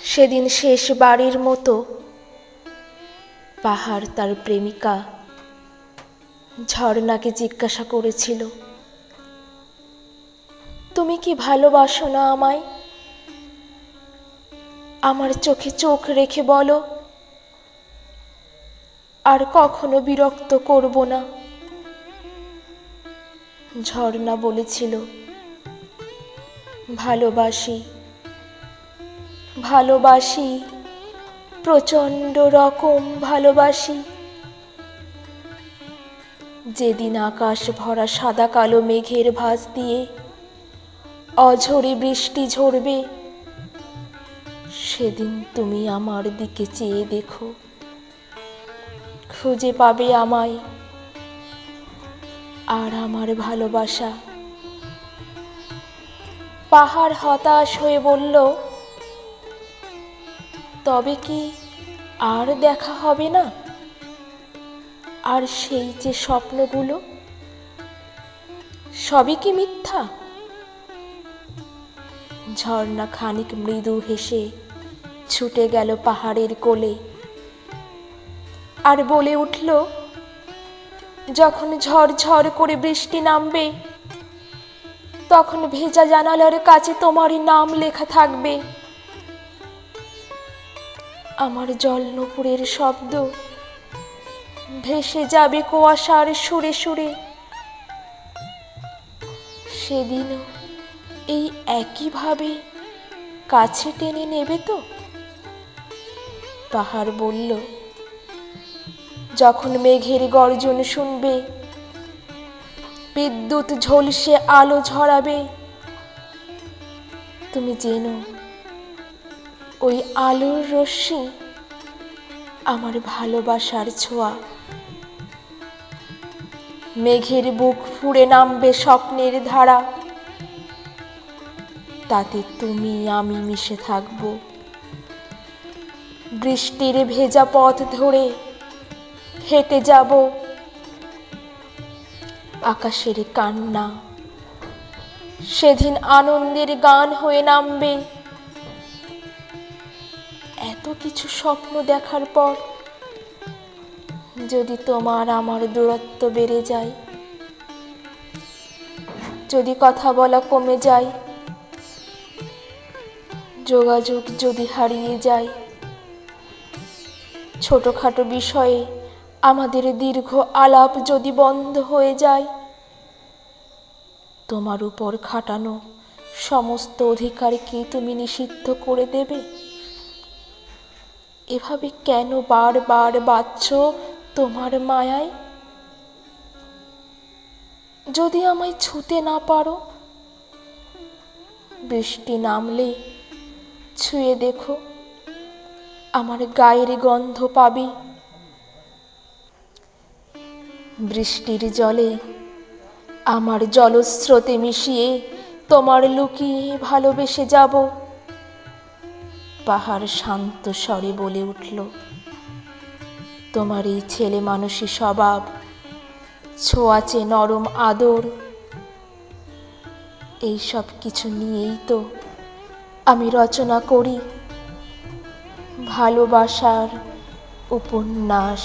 সেদিন শেষবারের মতো পাহাড় তার প্রেমিকা ঝর্ণাকে জিজ্ঞাসা করেছিল, তুমি কি ভালোবাসো না আমায়? আমার চোখে চোখ রেখে বলো, আর কখনো বিরক্ত করব না। ঝর্ণা বলেছিল, ভালোবাসি, ভালোবাসি, প্রচণ্ড রকম ভালোবাসি। যেদিন আকাশ ভরা সাদা কালো মেঘের ভাঁজ দিয়ে অঝরে বৃষ্টি ঝরবে, সেদিন তুমি আমার দিকে চেয়ে দেখো, খুঁজে পাবে আমায় আর আমার ভালোবাসা। পাহাড় হতাশ হয়ে বলল, তবে কি আর দেখা হবে না? আর সেই যে স্বপ্নগুলো, সবই কি মিথ্যা? ঝর্ণা খানিক মৃদু হেসে ছুটে গেল পাহাড়ের কোলে আর বলে উঠল, যখন ঝড় করে বৃষ্টি নামবে, তখন ভেজা জানালার কাছে তোমারই নাম লেখা থাকবে। আমার জলনপুরের শব্দ ভেসে যাবে কুয়াশার সুরে সুরে। সেদিনও এই একইভাবে কাছে টেনে নেবে তো? পাহাড় বলল, যখন মেঘের গর্জন শুনবে, বিদ্যুৎ ঝলসে আলো ঝরাবে, তুমি জেনো ওই আলোর রশ্মি আমার ভালোবাসার ছোঁয়া। মেঘের বুক ফুঁড়ে নামবে স্বপ্নের ধারা, তাতে তুমি আমি মিশে থাকব। বৃষ্টির ভেজা পথ ধরে হেঁটে যাব, আকাশের কান্না সেদিন আনন্দের গান হয়ে নামবে। এত কিছু স্বপ্ন দেখার পর যদি তোমার আমার দূরত্ব বেড়ে যায়, যদি কথা বলা কমে যায়, যোগাযোগ যদি হারিয়ে যায়, ছোটখাটো বিষয়ে আমাদের দীর্ঘ আলাপ যদি বন্ধ হয়ে যায়, তোমার উপর খাটানো সমস্ত অধিকারকে তুমি নিষিদ্ধ করে দেবে? এভাবে কেন বারবার বাঁচছো তোমার মায়ায়? যদি আমায় ছুঁতে না পারো, বৃষ্টি নামলে ছুঁয়ে দেখো, আমার গায়ের গন্ধ পাবে। বৃষ্টির জলে আমার জলস্রোতে মিশিয়ে তোমার লুকিয়ে ভালোবেসে যাব। পাহাড় শান্ত স্বরে বলে উঠল, তোমার এই ছেলে মানুষী স্বভাব, ছোঁয়াচে নরম আদর, এই সব কিছু নিয়েই তো আমি রচনা করি ভালোবাসার উপন্যাস।